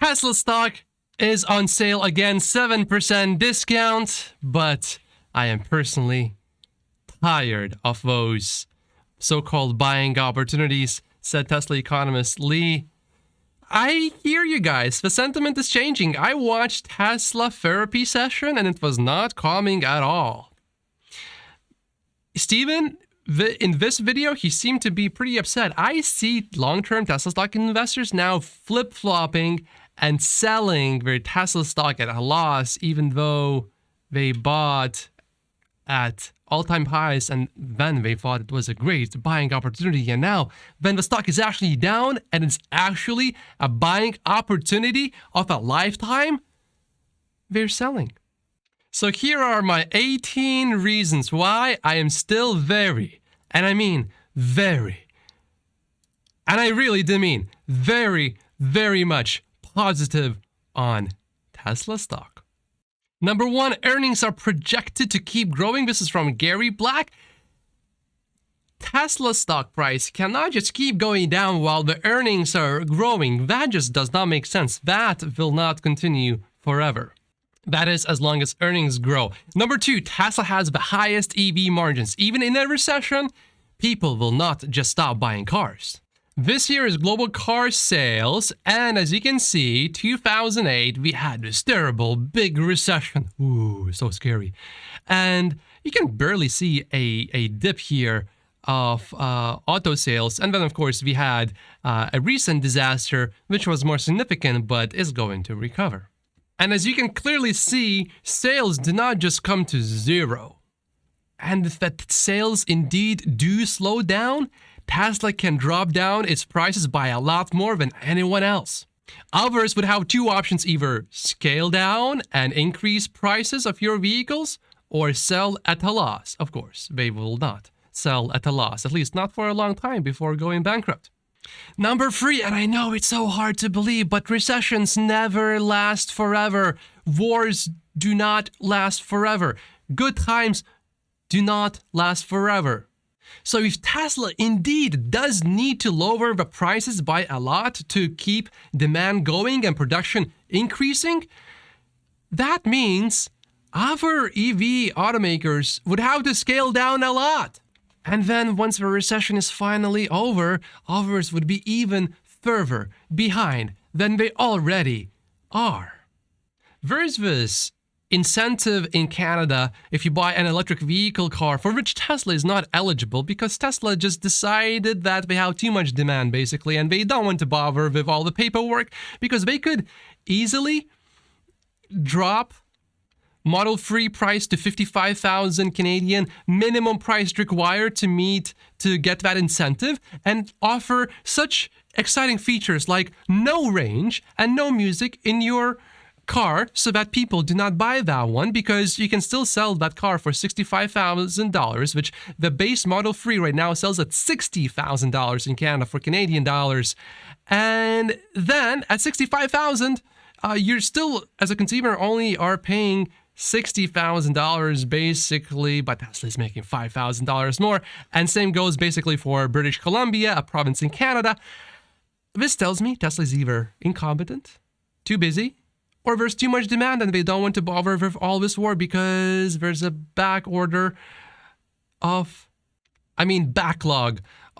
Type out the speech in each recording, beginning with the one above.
Tesla stock is on sale again, 7% discount, but I am personally tired of those so-called buying opportunities, said Tesla economist Lee. I hear you guys. The sentiment is changing. I watched Tesla therapy session and it was not calming at all. Steven, in this video, he seemed to be pretty upset. I see long-term Tesla stock investors now flip-flopping and selling their Tesla stock at a loss, even though they bought at all-time highs and then they thought it was a great buying opportunity. And now, when the stock is actually down and it's actually a buying opportunity of a lifetime, they're selling. So here are my 18 reasons why I am still very, and I mean very, and I really do mean very, very much positive on Tesla stock. Number one, earnings are projected to keep growing. This is from Gary Black. Tesla stock price cannot just keep going down while the earnings are growing. That just does not make sense. That will not continue forever. That is, as long as earnings grow. Number two, Tesla has the highest EV margins. Even in a recession, people will not just stop buying cars. This year is global car sales, and as you can see, 2008, we had this terrible big recession. Ooh, so scary. And you can barely see a dip here of auto sales. And then, of course, we had a recent disaster, which was more significant, but is going to recover. And as you can clearly see, sales do not just come to zero. And if that sales indeed do slow down, Tesla can drop down its prices by a lot more than anyone else. Others would have two options: either scale down and increase prices of your vehicles, or sell at a loss. Of course, they will not sell at a loss, at least not for a long time before going bankrupt. Number three, and I know it's so hard to believe, but recessions never last forever. Wars do not last forever. Good times do not last forever. So if Tesla indeed does need to lower the prices by a lot to keep demand going and production increasing, that means other EV automakers would have to scale down a lot. And then once the recession is finally over, others would be even further behind than they already are. There's this incentive in Canada if you buy an electric vehicle car for which Tesla is not eligible, because Tesla just decided that they have too much demand basically and they don't want to bother with all the paperwork, because they could easily drop Model 3 price to 55,000 Canadian, minimum price required to get that incentive, and offer such exciting features like no range and no music in your car, so that people do not buy that one, because you can still sell that car for $65,000, which the base Model 3 right now sells at $60,000 in Canada for Canadian dollars. And then at $65,000, you're still, as a consumer, only are paying $60,000 basically, but Tesla is making $5,000 more. And same goes basically for British Columbia, a province in Canada. This tells me Tesla is either incompetent, too busy, or there's too much demand and they don't want to bother with all this war, because there's a backlog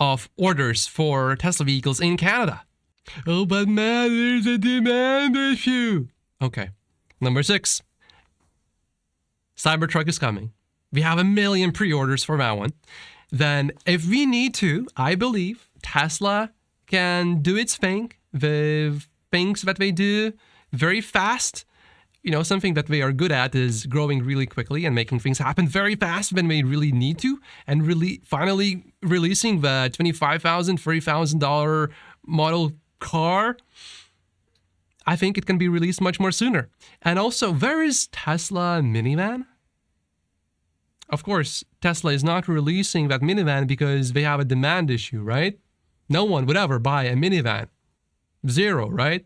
of orders for Tesla vehicles in Canada. Oh, but man, there's a demand issue. Okay. Number six, Cybertruck is coming. We have 1 million pre-orders for that one. Then if we need to, I believe Tesla can do its thing with things that they do very fast. You know, something that they are good at is growing really quickly and making things happen very fast when they really need to, and really finally releasing the $25,000, $30,000 model car. I think it can be released much more sooner. And also, where is Tesla minivan? Of course, Tesla is not releasing that minivan because they have a demand issue, right? No one would ever buy a minivan. Zero, right?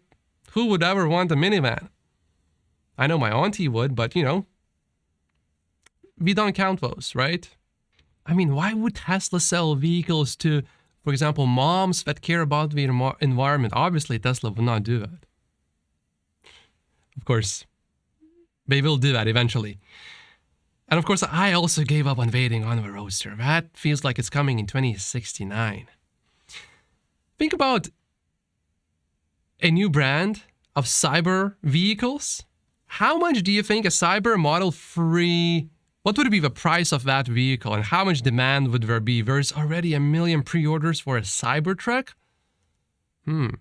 Who would ever want a minivan? I know my auntie would, but you know, we don't count those, right? I mean, why would Tesla sell vehicles to, for example, moms that care about the environment? Obviously, Tesla would not do that. Of course, they will do that eventually. And of course, I also gave up on waiting on the Roadster. That feels like it's coming in 2069. Think about a new brand of cyber vehicles. How much do you think a cyber Model 3, what would be the price of that vehicle and how much demand would there be? There's already 1 million pre-orders for a Cybertruck. Number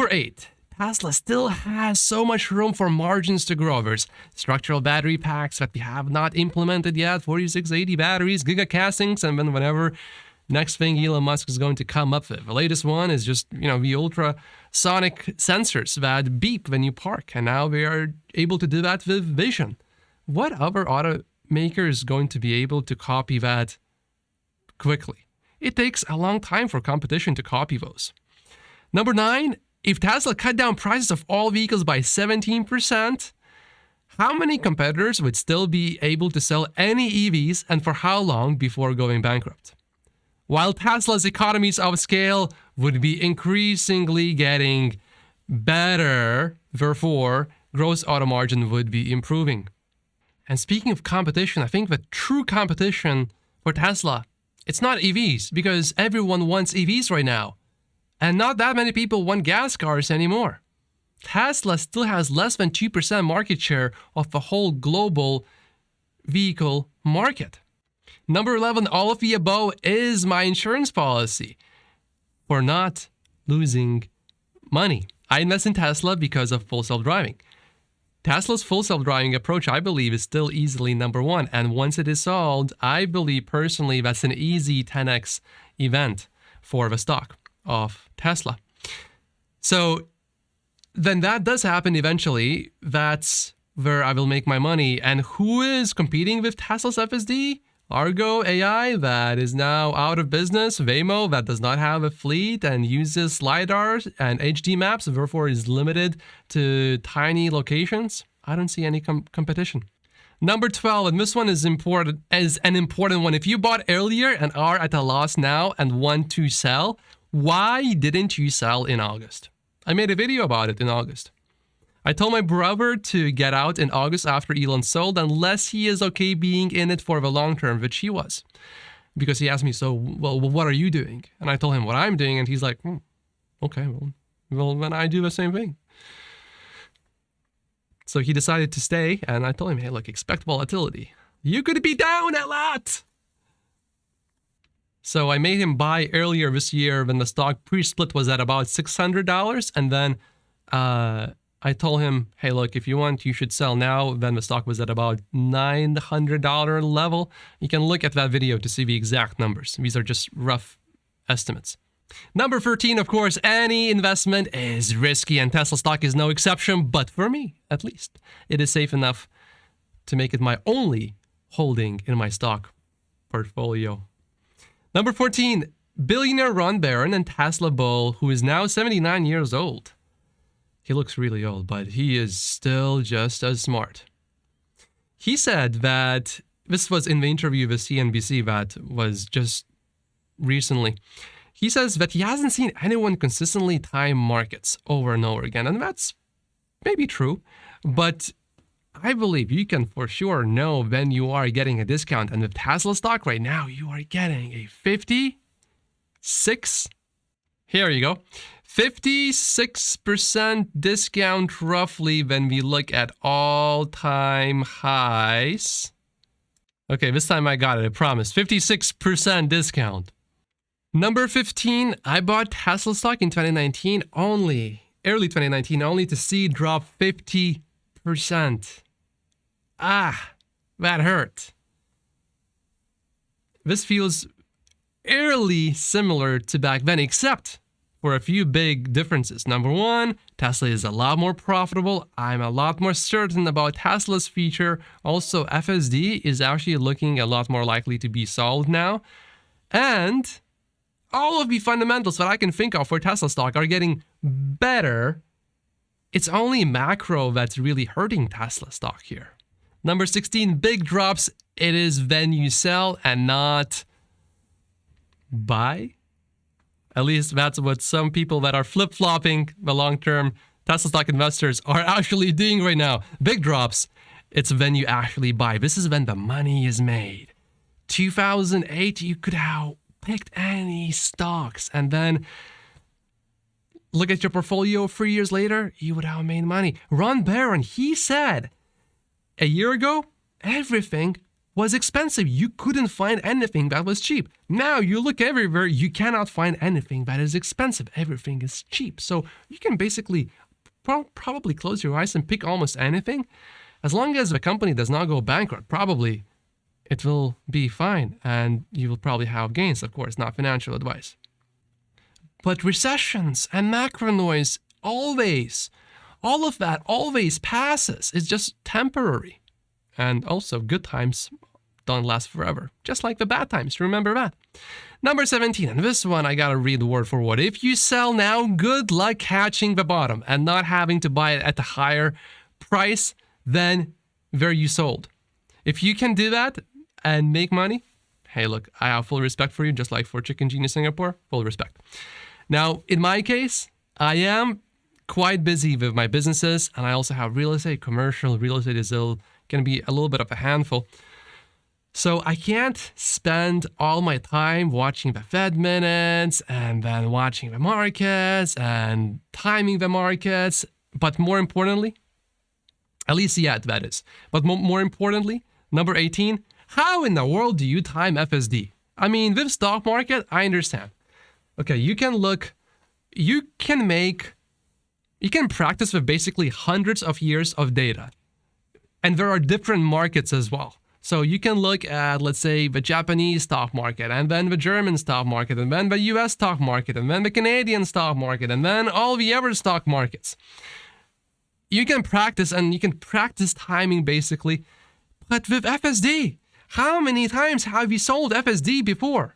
8. Tesla still has so much room for margins to grow. There's structural battery packs that we have not implemented yet, 4680 batteries, giga castings, and then whenever next thing Elon Musk is going to come up with. The latest one is just, the ultrasonic sensors that beep when you park, and now they are able to do that with vision. What other automaker is going to be able to copy that quickly? It takes a long time for competition to copy those. Number 9, if Tesla cut down prices of all vehicles by 17%, how many competitors would still be able to sell any EVs and for how long before going bankrupt? While Tesla's economies of scale would be increasingly getting better, therefore, gross auto margin would be improving. And speaking of competition, I think the true competition for Tesla, it's not EVs, because everyone wants EVs right now. And not that many people want gas cars anymore. Tesla still has less than 2% market share of the whole global vehicle market. Number 11, all of the above is my insurance policy for not losing money. I invest in Tesla because of full self-driving. Tesla's full self-driving approach, I believe, is still easily number 1. And once it is solved, I believe personally that's an easy 10x event for the stock of Tesla. So then that does happen eventually. That's where I will make my money. And who is competing with Tesla's FSD? Argo AI, that is now out of business. Waymo, that does not have a fleet and uses LiDARs and HD maps, therefore is limited to tiny locations. I don't see any competition. Number 12, and this one is important, is an important one. If you bought earlier and are at a loss now and want to sell, why didn't you sell in August? I made a video about it in August. I told my brother to get out in August after Elon sold unless he is okay being in it for the long term, which he was. Because he asked me, well, what are you doing? And I told him what I'm doing, and he's like, okay, well, then I do the same thing. So he decided to stay, and I told him, hey, look, expect volatility. You could be down a lot. So I made him buy earlier this year when the stock pre-split was at about $600. And then I told him, hey, look, if you want, you should sell now. Then the stock was at about $900 level. You can look at that video to see the exact numbers. These are just rough estimates. Number 13, of course, any investment is risky, and Tesla stock is no exception. But for me, at least, it is safe enough to make it my only holding in my stock portfolio. Number 14, billionaire Ron Barron and Tesla bull, who is now 79 years old. He looks really old, but he is still just as smart. He said that, this was in the interview with CNBC that was just recently. He says that he hasn't seen anyone consistently time markets over and over again. And that's maybe true, but I believe you can for sure know when you are getting a discount. And with Tesla stock right now, you are getting a 56, here you go, 56% discount roughly when we look at all-time highs. Okay, this time I got it, I promise. 56% discount. Number 15, I bought Tesla stock in 2019 only, early 2019, only to see it drop 50%. That hurt. This feels eerily similar to back then, except for a few big differences. Number 1, Tesla is a lot more profitable. I'm a lot more certain about Tesla's future. Also, FSD is actually looking a lot more likely to be solved now. And all of the fundamentals that I can think of for Tesla stock are getting better. It's only macro that's really hurting Tesla stock here. Number 16, big drops. It is when you sell and not buy. At least that's what some people that are flip-flopping the long-term Tesla stock investors are actually doing right now, big drops, it's when you actually buy. This is when the money is made. 2008, you could have picked any stocks and then look at your portfolio 3 years later, you would have made money. Ron Barron, he said a year ago, everything was expensive. You couldn't find anything that was cheap. Now you look everywhere, you cannot find anything that is expensive. Everything is cheap. So you can basically probably close your eyes and pick almost anything. As long as the company does not go bankrupt, probably it will be fine. And you will probably have gains, of course, not financial advice. But recessions and macro noise always, all of that always passes. It's just temporary. And also, good times don't last forever, just like the bad times. Remember that. Number 17, and this one I gotta read word for word. If you sell now, good luck catching the bottom and not having to buy it at a higher price than where you sold. If you can do that and make money, hey, look, I have full respect for you, just like for Chicken Genius Singapore, full respect. Now, in my case, I am quite busy with my businesses, and I also have real estate. Commercial real estate is going to be a little bit of a handful. So I can't spend all my time watching the Fed minutes and then watching the markets and timing the markets. But more importantly, at least yet, that is. But more importantly, number 18, how in the world do you time FSD? I mean, with stock market, I understand. Okay, you can practice with basically hundreds of years of data. And there are different markets as well. So you can look at, let's say, the Japanese stock market, and then the German stock market, and then the US stock market, and then the Canadian stock market, and then all the other stock markets. You can practice, and you can practice timing basically. But with FSD, how many times have you sold FSD before?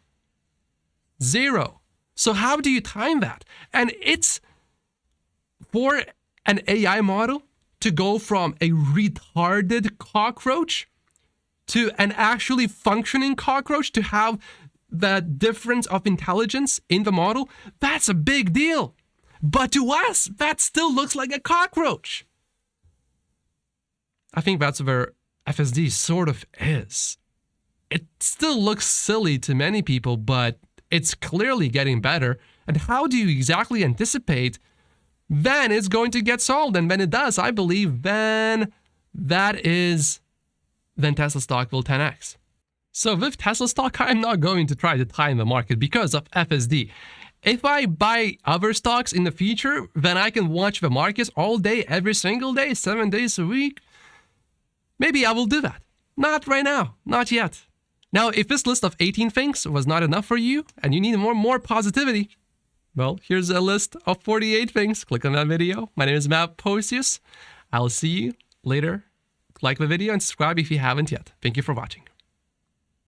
0. So how do you time that? And it's for an AI model to go from a retarded cockroach to an actually functioning cockroach, to have that difference of intelligence in the model, that's a big deal. But to us, that still looks like a cockroach. I think that's where FSD sort of is. It still looks silly to many people, but it's clearly getting better. And how do you exactly anticipate when it's going to get sold? And when it does, I believe then Tesla stock will 10x. So with Tesla stock, I'm not going to try to time the market because of FSD. If I buy other stocks in the future, then I can watch the markets all day, every single day, 7 days a week. Maybe I will do that. Not right now, not yet. Now, if this list of 18 things was not enough for you and you need more positivity, well, here's a list of 48 things. Click on that video. My name is Matt Posius. I'll see you later. Like the video and subscribe if you haven't yet. Thank you for watching.